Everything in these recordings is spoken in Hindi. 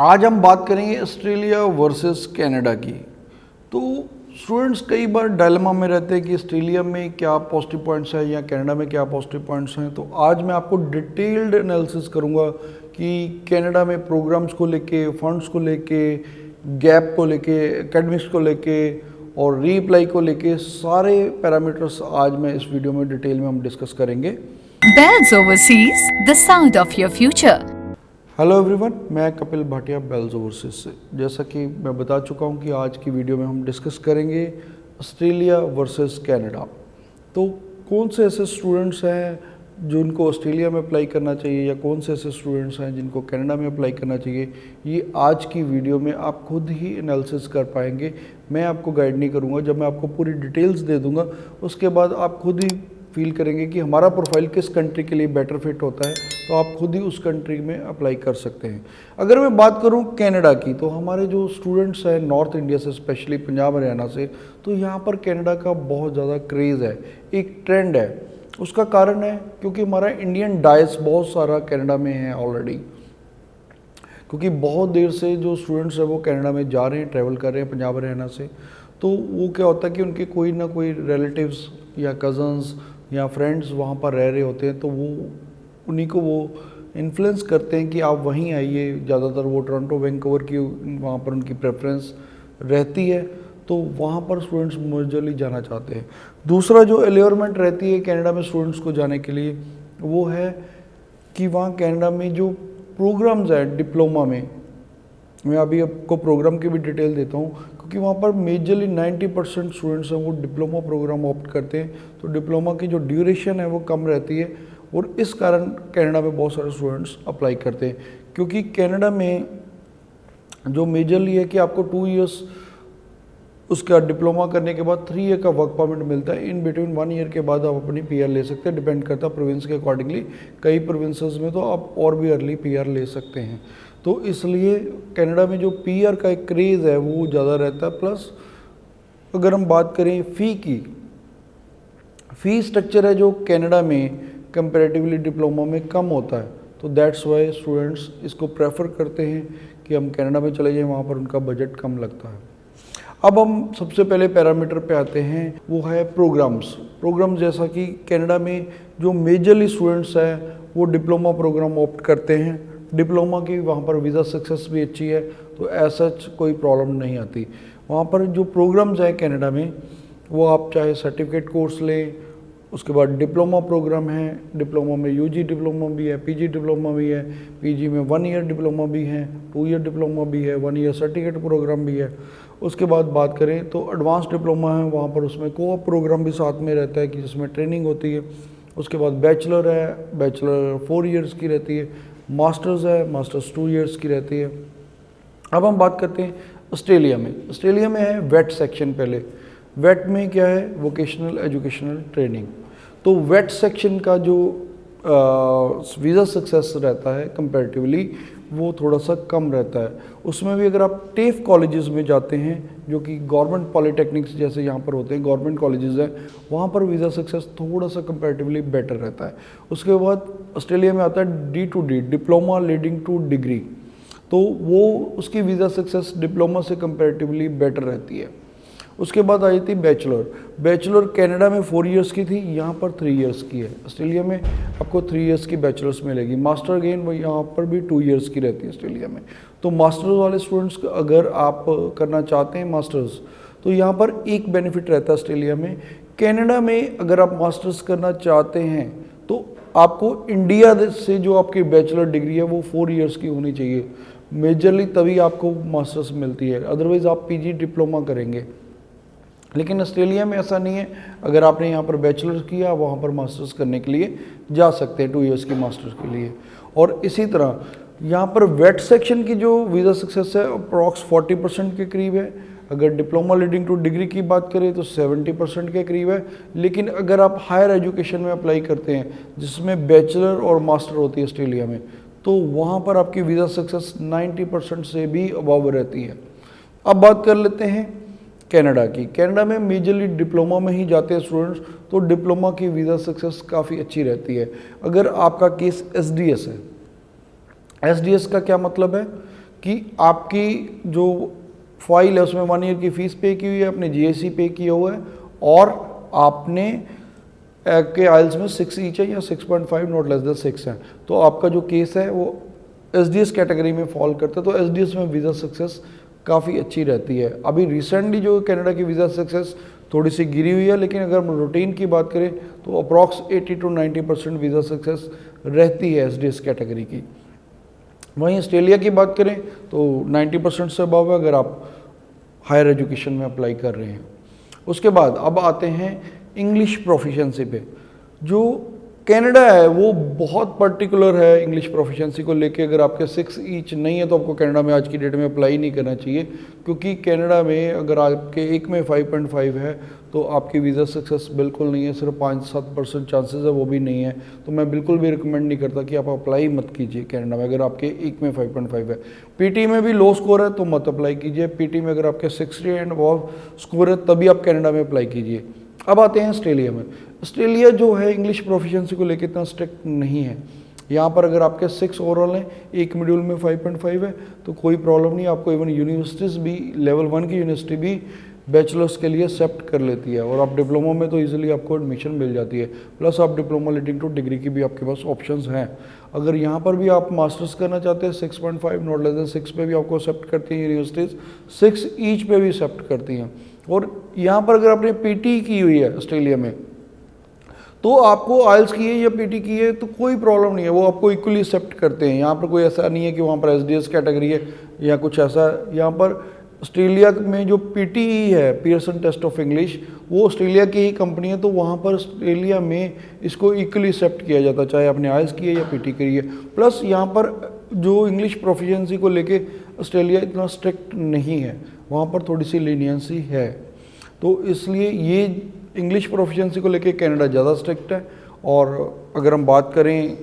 आज हम बात करेंगे ऑस्ट्रेलिया वर्सेस कनाडा की। तो स्टूडेंट्स कई बार डायलेमा में रहते हैं कि ऑस्ट्रेलिया में क्या पॉजिटिव पॉइंट्स हैं या कनाडा में क्या पॉजिटिव पॉइंट्स हैं। तो आज मैं आपको डिटेल्ड एनालिसिस करूंगा कि कनाडा में प्रोग्राम्स को लेके, फंड्स को लेके, गैप को लेके, एकेडमिक्स को लेके और रीअप्लाई को लेके सारे पैरामीटर्स आज मैं इस वीडियो में डिटेल में हम डिस्कस करेंगे। Bells Overseas, the sound of your future. Hello everyone, मैं कपिल भाटिया बेल्स ओवरसीज से। जैसा कि मैं बता चुका हूं कि आज की वीडियो में हम डिस्कस करेंगे ऑस्ट्रेलिया वर्सेस कनाडा। तो कौन से ऐसे स्टूडेंट्स हैं जिनको ऑस्ट्रेलिया में अप्लाई करना चाहिए या कौन से ऐसे स्टूडेंट्स हैं जिनको कनाडा में अप्लाई करना चाहिए, ये आज की वीडियो में आप खुद ही एनालिसिस कर पाएंगे। मैं आपको गाइड नहीं करूँगा। जब मैं आपको पूरी डिटेल्स दे दूँगा उसके बाद आप खुद ही फील करेंगे कि हमारा प्रोफाइल किस कंट्री के लिए बेटर फिट होता है, तो आप खुद ही उस कंट्री में अप्लाई कर सकते हैं। अगर मैं बात करूं कनाडा की, तो हमारे जो स्टूडेंट्स हैं नॉर्थ इंडिया से, स्पेशली पंजाब हरियाणा से, तो यहाँ पर कनाडा का बहुत ज़्यादा क्रेज़ है, एक ट्रेंड है। उसका कारण है क्योंकि हमारा इंडियन डाइस बहुत सारा कनाडा में है ऑलरेडी, क्योंकि बहुत देर से जो स्टूडेंट्स हैं वो कनाडा में जा रहे हैं, ट्रैवल कर रहे हैं पंजाब हरियाणा से। तो वो क्या होता है कि उनके कोई ना कोई रिलेटिव्स या कज़न्स या फ्रेंड्स वहाँ पर रह रहे होते हैं, तो वो उन्हीं को वो इन्फ्लुएंस करते हैं कि आप वहीं आइए। ज़्यादातर वो टोरंटो, वैंकूवर की वहाँ पर उनकी प्रेफरेंस रहती है, तो वहाँ पर स्टूडेंट्स मेजरली जाना चाहते हैं। दूसरा जो एलियरमेंट रहती है कनाडा में स्टूडेंट्स को जाने के लिए, वो है कि वहाँ कनाडा में जो प्रोग्राम्स हैं डिप्लोमा में, मैं अभी आपको प्रोग्राम की भी डिटेल देता हूँ, क्योंकि वहाँ पर मेजरली 90% स्टूडेंट्स हैं वो डिप्लोमा प्रोग्राम ऑप्ट करते हैं। तो डिप्लोमा की जो ड्यूरेशन है वो कम रहती है और इस कारण कनाडा में बहुत सारे स्टूडेंट्स अप्लाई करते हैं। क्योंकि कनाडा में जो मेजरली है कि आपको 2 इयर्स उसका डिप्लोमा करने के बाद 3 ईयर का वर्क परमिट मिलता है। इन बिटवीन 1 ईयर के बाद आप अपनी पीआर ले सकते हैं, डिपेंड करता है प्रोविंस के अकॉर्डिंगली। कई प्रोविंसेस में तो आप और भी अर्ली पीआर ले सकते हैं। तो इसलिए कनाडा में जो पीआर का एक क्रेज़ है वो ज़्यादा रहता है। प्लस अगर हम बात करें फ़ी की, फ़ी स्ट्रक्चर है जो कनाडा में कंपैरेटिवली डिप्लोमा में कम होता है, तो दैट्स वाई स्टूडेंट्स इसको प्रेफर करते हैं कि हम कनाडा में चले जाएं, वहाँ पर उनका बजट कम लगता है। अब हम सबसे पहले पैरामीटर पे आते हैं, वो है प्रोग्राम्स। जैसा कि कनाडा में जो मेजरली स्टूडेंट्स हैं वो डिप्लोमा प्रोग्राम ऑप्ट करते हैं। डिप्लोमा की वहाँ पर वीज़ा सक्सेस भी अच्छी है, तो ऐसा कोई प्रॉब्लम नहीं आती। वहाँ पर जो प्रोग्राम्स हैं कनाडा में, वो आप चाहे सर्टिफिकेट कोर्स लें, उसके बाद डिप्लोमा प्रोग्राम है। डिप्लोमा में यूजी डिप्लोमा भी है, पीजी डिप्लोमा भी है, पीजी में 1 ईयर डिप्लोमा भी है, 2 ईयर डिप्लोमा भी है, 1 ईयर सर्टिफिकेट प्रोग्राम भी है। उसके बाद बात करें तो एडवांस डिप्लोमा है, वहाँ पर उसमें कोऑप प्रोग्राम भी साथ में रहता है कि जिसमें ट्रेनिंग होती है। उसके बाद बैचलर है, बैचलर 4 ईयर्स की रहती है। मास्टर्स है, मास्टर्स 2 ईयर्स की रहती है। अब हम बात करते हैं ऑस्ट्रेलिया में है वेट सेक्शन। पहले वेट में क्या है, वोकेशनल एजुकेशनल ट्रेनिंग। तो वेट सेक्शन का जो वीज़ा सक्सेस रहता है कंपैरेटिवली वो थोड़ा सा कम रहता है। उसमें भी अगर आप टेफ कॉलेजेस में जाते हैं, जो कि गवर्नमेंट पॉलिटेक्निक्स जैसे यहाँ पर होते हैं, गवर्नमेंट कॉलेजेस हैं, वहाँ पर वीज़ा सक्सेस थोड़ा सा कंपैरेटिवली बेटर रहता है। उसके बाद ऑस्ट्रेलिया में आता है D2D, diploma leading two degree. तो वो उसकी वीज़ा सक्सेस डिप्लोमा से कंपैरेटिवली बेटर रहती है। उसके बाद आई थी बैचलर कनाडा में 4 इयर्स की थी, यहाँ पर 3 इयर्स की है। ऑस्ट्रेलिया में आपको 3 इयर्स की बैचलर्स मिलेगी। मास्टर अगेन वो यहाँ पर भी 2 इयर्स की रहती है ऑस्ट्रेलिया में। तो मास्टर्स वाले स्टूडेंट्स अगर आप करना चाहते हैं मास्टर्स, तो यहाँ पर एक बेनिफिट रहता है ऑस्ट्रेलिया में। कनाडा में अगर आप मास्टर्स करना चाहते हैं तो आपको इंडिया से जो आपकी बैचलर डिग्री है वो 4 इयर्स की होनी चाहिए मेजरली, तभी आपको मास्टर्स मिलती है। अदरवाइज़ आप पीजी डिप्लोमा करेंगे। लेकिन ऑस्ट्रेलिया में ऐसा नहीं है। अगर आपने यहाँ पर बैचलर्स किया, वहाँ पर मास्टर्स करने के लिए जा सकते हैं 2 इयर्स की मास्टर्स के लिए। और इसी तरह यहाँ पर वेट सेक्शन की जो वीज़ा सक्सेस है अप्रॉक्स 40% के करीब है। अगर डिप्लोमा लीडिंग टू डिग्री की बात करें तो 70% के करीब है। लेकिन अगर आप हायर एजुकेशन में अप्लाई करते हैं जिसमें बैचलर और मास्टर होती है ऑस्ट्रेलिया में, तो वहाँ पर आपकी वीज़ा सक्सेस 90% से भी अबव रहती है। अब बात कर लेते हैं कनाडा की। कनाडा में मेजरली डिप्लोमा में ही जाते हैं स्टूडेंट्स, तो डिप्लोमा की वीज़ा सक्सेस काफ़ी अच्छी रहती है। अगर आपका केस एसडीएस है, एसडीएस का क्या मतलब है कि आपकी जो फाइल है उसमें 1 ईयर की फ़ीस पे की हुई है, आपने जीएससी पे किया हुआ है और आपने के आइल्स में 6 ईच है या 6.5 नॉट लेस देन 6 है, तो आपका जो केस है वो एसडीएस कैटेगरी में फॉल करता है। तो एसडीएस में वीज़ा सक्सेस काफ़ी अच्छी रहती है। अभी रिसेंटली जो कनाडा की वीज़ा सक्सेस थोड़ी सी गिरी हुई है, लेकिन अगर हम रूटीन की बात करें तो अप्रॉक्स 80 to 90% वीज़ा सक्सेस रहती है एसडीएस कैटेगरी की। वहीं ऑस्ट्रेलिया की बात करें तो 90% से अबव है अगर आप हायर एजुकेशन में अप्लाई कर रहे हैं। उसके बाद अब आते हैं इंग्लिश प्रोफिशिएंसी पे। जो कनाडा है वो बहुत पर्टिकुलर है इंग्लिश प्रोफिशिएंसी को लेके। अगर आपके 6 ईच नहीं है तो आपको कनाडा में आज की डेट में अप्लाई नहीं करना चाहिए, क्योंकि कनाडा में अगर आपके एक में 5.5 है तो आपकी वीज़ा सक्सेस बिल्कुल नहीं है, सिर्फ 5-7% चांसेस है, वो भी नहीं है। तो मैं बिल्कुल भी रिकमेंड नहीं करता कि आप अप्लाई मत कीजिए कनाडा में अगर आपके एक में 5.5 है। पीटी में भी लो स्कोर है तो मत अप्लाई कीजिए। पीटी में अगर आपके 60 एंड अबव स्कोर है तभी आप कनाडा में अप्लाई कीजिए। अब आते हैं ऑस्ट्रेलिया में। ऑस्ट्रेलिया जो है इंग्लिश प्रोफिशिएंसी को लेकर इतना स्ट्रिक्ट नहीं है। यहाँ पर अगर आपके 6 ओवरऑल हैं, एक मॉड्यूल में 5.5 है तो कोई प्रॉब्लम नहीं। आपको इवन यूनिवर्सिटीज़ भी लेवल 1 की यूनिवर्सिटी भी बैचलर्स के लिए एक्सेप्ट कर लेती है और आप डिप्लोमा में तो इजीली आपको एडमिशन मिल जाती है। प्लस आप डिप्लोमा लीडिंग टू डिग्री की भी आपके पास ऑप्शंस हैं। अगर यहाँ पर भी आप मास्टर्स करना चाहते हैं 6.5 नॉट लेस देन 6 पे भी आपको एक्सेप्ट करती हैं यूनिवर्सिटीज़, 6 ईच पे भी एक्सेप्ट करती हैं। और यहाँ पर अगर आपने पीटी की हुई है ऑस्ट्रेलिया में तो आपको आइल्स की है या पीटी की है तो कोई प्रॉब्लम नहीं है, वो आपको इक्वली एक्सेप्ट करते हैं। यहाँ पर कोई ऐसा नहीं है कि वहाँ पर एसडीएस कैटेगरी है या कुछ ऐसा। यहाँ पर ऑस्ट्रेलिया में जो पीटीई है, पियर्सन टेस्ट ऑफ इंग्लिश, वो ऑस्ट्रेलिया की ही कंपनी है, तो वहाँ पर ऑस्ट्रेलिया में इसको इक्वली एक्सेप्ट किया जाता है, चाहे आपने आइल्स की है या पीटी की है। प्लस यहाँ पर जो इंग्लिश प्रोफिशिएंसी को लेके ऑस्ट्रेलिया इतना स्ट्रिक्ट नहीं है, वहाँ पर थोड़ी सी लीनियंसी है। तो इसलिए ये इंग्लिश प्रोफिशिएंसी को लेके कनाडा ज़्यादा स्ट्रिक्ट है। और अगर हम बात करें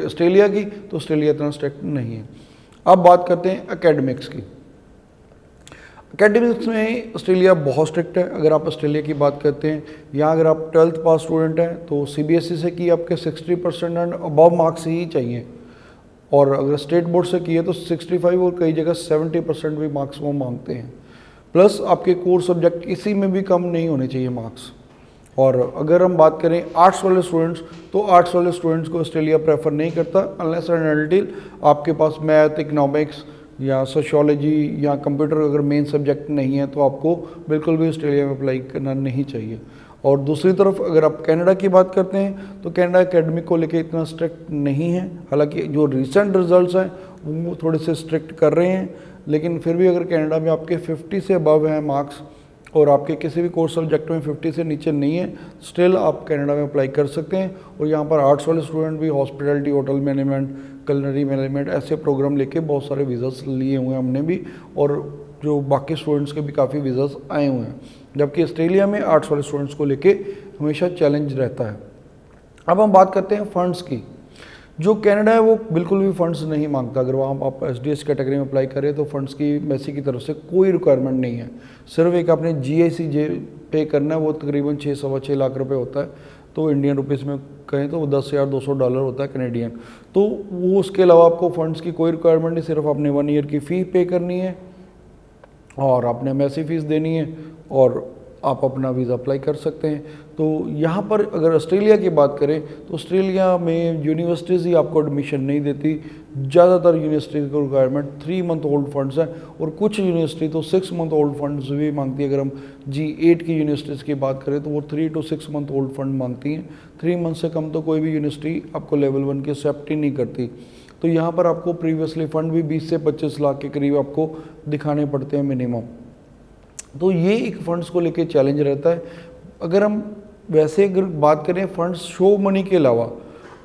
ऑस्ट्रेलिया की तो ऑस्ट्रेलिया इतना स्ट्रिक्ट नहीं है। अब बात करते हैं एकेडमिक्स की। एकेडमिक्स में ऑस्ट्रेलिया बहुत स्ट्रिक्ट है। अगर आप ऑस्ट्रेलिया की बात करते हैं, यहाँ अगर आप 12th पास स्टूडेंट हैं तो सीबीएसई से की आपके 60% एंड अबव मार्क्स ही चाहिए, और अगर स्टेट बोर्ड से की है तो 65 और कई जगह 70% भी मार्क्स वो मांगते हैं। प्लस आपके कोर सब्जेक्ट किसी में भी कम नहीं होने चाहिए मार्क्स। और अगर हम बात करें आर्ट्स वाले स्टूडेंट्स तो आर्ट्स वाले स्टूडेंट्स को ऑस्ट्रेलिया प्रेफर नहीं करता अनलेस एंड अनटिल आपके पास मैथ, इकोनॉमिक्स या सोशियोलॉजी या कंप्यूटर अगर मेन सब्जेक्ट नहीं है तो आपको बिल्कुल भी ऑस्ट्रेलिया में अप्लाई करना नहीं चाहिए। और दूसरी तरफ अगर आप कनाडा की बात करते हैं तो कनाडा एकेडमिक को लेके इतना स्ट्रिक्ट नहीं है। हालांकि जो रिसेंट रिजल्ट्स हैं वो थोड़े से स्ट्रिक्ट कर रहे हैं, लेकिन फिर भी अगर कनाडा में आपके 50 से अबव हैं मार्क्स और आपके किसी भी कोर्स सब्जेक्ट में 50 से नीचे नहीं है, स्टिल आप कनाडा में अप्लाई कर सकते हैं। और यहाँ पर आर्ट्स वाले स्टूडेंट भी hospitality, hotel management, culinary management ऐसे प्रोग्राम लेके बहुत सारे वीज़ास लिए हुए हैं हमने भी, और जो बाकी स्टूडेंट्स के भी काफ़ी वीज़ास आए हुए हैं। जबकि ऑस्ट्रेलिया में आर्ट्स वाले स्टूडेंट्स को लेके हमेशा चैलेंज रहता है। अब हम बात करते हैं फंड्स की। जो कनाडा है वो बिल्कुल भी फंड्स नहीं मांगता। अगर वहाँ आप एसडीएस कैटेगरी में अप्लाई करें तो फंड्स की मेसी की तरफ से कोई रिक्वायरमेंट नहीं है। सिर्फ एक आपने जीआईसी पे करना है, वो तकरीबन 6-6.25 लाख रुपए होता है, तो इंडियन रुपीज़ में कहें तो वो $10,200 होता है कैनेडियन। तो वो उसके अलावा आपको फंड्स की कोई रिक्वायरमेंट नहीं, सिर्फ आपने 1 ईयर की फ़ी पे करनी है और आपने मेसी फीस देनी है और आप अपना वीज़ा अप्लाई कर सकते हैं। तो यहाँ पर अगर ऑस्ट्रेलिया की बात करें तो ऑस्ट्रेलिया में यूनिवर्सिटीज़ ही आपको एडमिशन नहीं देती। ज़्यादातर यूनिवर्सिटीज़ को रिक्वायरमेंट 3 मंथ ओल्ड फंड्स हैं और कुछ यूनिवर्सिटी तो 6 मंथ ओल्ड फंड्स भी मांगती है। अगर हम G8 की यूनिवर्सिटीज़ की बात करें तो वो 3 to 6 मंथ ओल्ड फंड मांगती हैं। 3 मंथ से कम तो कोई भी यूनिवर्सिटी आपको लेवल 1 की एक्सेप्ट ही नहीं करती। तो यहाँ पर आपको प्रीवियसली फ़ंड भी 20 से 25 लाख के करीब आपको दिखाने पड़ते हैं मिनिमम। तो ये एक फ़ंड्स को लेके चैलेंज रहता है। अगर हम वैसे अगर बात करें फंड्स शो मनी के अलावा,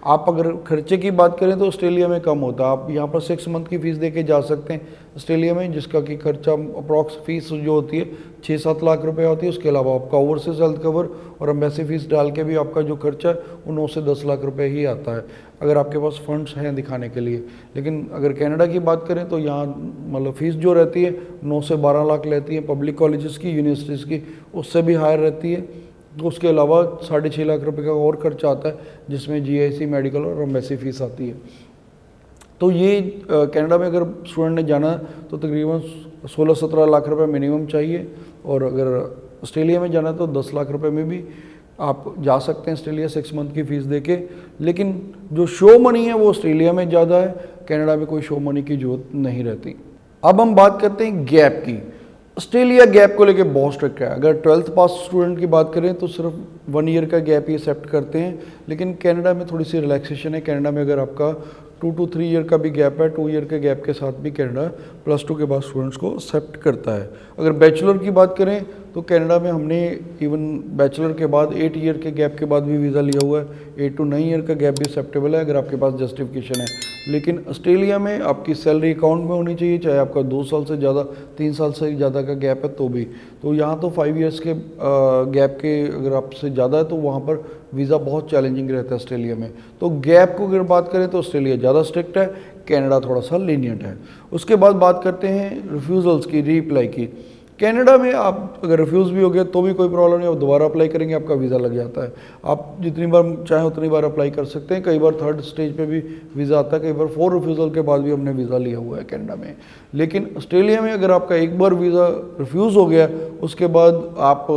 आप अगर खर्चे की बात करें तो ऑस्ट्रेलिया में कम होता है। आप यहाँ पर 6 मंथ की फ़ीस दे के जा सकते हैं ऑस्ट्रेलिया में, जिसका कि खर्चा अप्रॉक्स फ़ीस जो होती है 6-7 लाख रुपए होती है। उसके अलावा आपका ओवरसीज हेल्थ कवर और एम्बेसी फ़ीस डाल के भी आपका जो खर्चा है वो 9 से 10 लाख रुपए ही आता है, अगर आपके पास फंड्स हैं दिखाने के लिए। लेकिन अगर कनाडा की बात करें तो यहाँ मतलब फ़ीस जो रहती है 9 से 12 लाख लेती है पब्लिक कॉलेजेस की, यूनिवर्सिटीज़ की उससे भी हायर रहती है। तो उसके अलावा 6.5 लाख रुपए का और खर्चा आता है जिसमें जीआईसी, मेडिकल और एम्बेसी फ़ीस आती है। तो तो ये कनाडा में अगर स्टूडेंट ने जाना तो तकरीबन 16-17 लाख रुपए मिनिमम चाहिए, और अगर ऑस्ट्रेलिया में जाना तो 10 लाख रुपए में भी आप जा सकते हैं ऑस्ट्रेलिया 6 मंथ की फ़ीस देके। लेकिन जो शो मनी है वो ऑस्ट्रेलिया में ज़्यादा है, कनाडा में कोई शो मनी की जरूरत नहीं रहती। अब हम बात करते हैं गैप की। ऑस्ट्रेलिया गैप को लेके बहुत स्ट्रिक्ट है। अगर 12th पास स्टूडेंट की बात करें तो सिर्फ 1 ईयर का गैप ही एक्सेप्ट करते हैं, लेकिन कनाडा में थोड़ी सी रिलैक्सेशन है। कनाडा में अगर आपका 2 to 3 ईयर का भी गैप है, 2 ईयर के गैप के साथ भी कनाडा +2 के बाद स्टूडेंट्स को एक्सेप्ट करता है। अगर बैचलर की बात करें तो कनाडा में हमने इवन बैचलर के बाद 8 ईयर के गैप के बाद भी वीज़ा लिया हुआ है। 8 to 9 ईयर का गैप भी एक्सेप्टेबल है अगर आपके पास जस्टिफिकेशन है। लेकिन ऑस्ट्रेलिया में आपकी सैलरी अकाउंट में होनी चाहिए, चाहे आपका 2 साल से ज़्यादा 3 साल से ज़्यादा का गैप है तो भी। तो यहाँ तो 5 ईयर्स के गैप के अगर आपसे ज़्यादा है तो वहाँ पर वीज़ा बहुत चैलेंजिंग रहता है ऑस्ट्रेलिया में। तो गैप को अगर बात करें तो ऑस्ट्रेलिया ज़्यादा स्ट्रिक्ट है, कनाडा थोड़ा सा लीनियंट है। उसके बाद बात करते हैं रिफ्यूज़ल्स की, रीअप्लाई की। कनाडा में आप अगर रिफ्यूज़ भी हो गया तो भी कोई प्रॉब्लम नहीं, आप दोबारा अप्लाई करेंगे आपका वीज़ा लग जाता है। आप जितनी बार चाहें उतनी बार अप्लाई कर सकते हैं। कई बार 3rd स्टेज पे भी वीज़ा आता है, कई बार 4 रिफ्यूज़ल के बाद भी हमने वीज़ा लिया हुआ है कनाडा में। लेकिन ऑस्ट्रेलिया में अगर आपका एक बार वीज़ा रिफ्यूज़ हो गया उसके बाद आप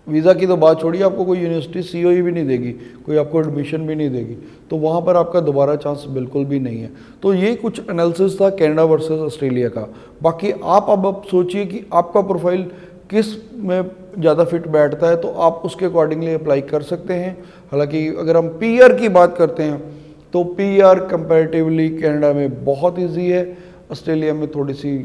वीज़ा की तो बात छोड़िए, आपको कोई यूनिवर्सिटी COE भी नहीं देगी, कोई आपको एडमिशन भी नहीं देगी, तो वहाँ पर आपका दोबारा चांस बिल्कुल भी नहीं है। तो ये कुछ एनालिसिस था कनाडा वर्सेस ऑस्ट्रेलिया का। बाकी आप अब सोचिए कि आपका प्रोफाइल किस में ज़्यादा फिट बैठता है, तो आप उसके अकॉर्डिंगली अप्लाई कर सकते हैं। हालांकि अगर हम PR की बात करते हैं तो PR कंपैरेटिवली कनाडा में बहुत ईजी है, ऑस्ट्रेलिया में थोड़ी सी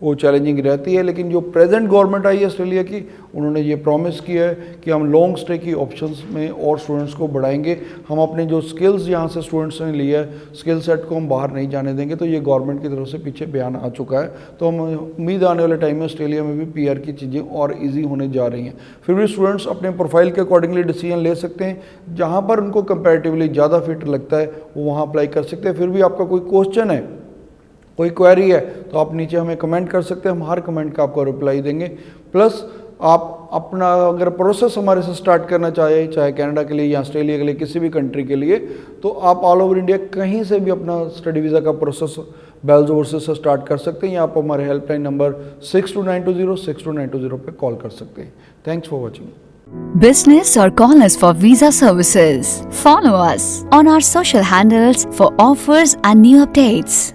वो चैलेंजिंग रहती है। लेकिन जो प्रेजेंट गवर्नमेंट आई है ऑस्ट्रेलिया की, उन्होंने ये प्रॉमिस किया है कि हम लॉन्ग स्टे की ऑप्शंस में और स्टूडेंट्स को बढ़ाएंगे। हम अपने जो स्किल्स यहाँ से स्टूडेंट्स ने लिया है, स्किल सेट को हम बाहर नहीं जाने देंगे। तो ये गवर्नमेंट की तरफ से पीछे बयान आ चुका है। तो हम उम्मीद आने वाले टाइम में ऑस्ट्रेलिया में भी PR की चीज़ें और ईजी होने जा रही हैं। फिर भी स्टूडेंट्स अपने प्रोफाइल के अकॉर्डिंगली डिसीजन ले सकते हैं, जहाँ पर उनको कंपेरेटिवली ज़्यादा फिट लगता है वो वहाँ अप्लाई कर सकते हैं। फिर भी आपका कोई क्वेश्चन है, कोई क्वेरी है तो आप नीचे हमें कमेंट कर सकते हैं, हम हर कमेंट का आपको रिप्लाई देंगे। प्लस आप अपना अगर प्रोसेस हमारे से स्टार्ट करना चाहे कनाडा के लिए या ऑस्ट्रेलिया के लिए, किसी भी कंट्री के लिए, तो आप ऑल ओवर इंडिया कहीं से भी अपना स्टडी वीज़ा का प्रोसेस बेल्स ओवरसीज से स्टार्ट कर सकते हैं, या आप हमारे हेल्पलाइन नंबर 6292062920 पे कॉल कर सकते हैं। Thanks for watching. Business or call us for visa services. Follow us on our social handles for offers and new updates.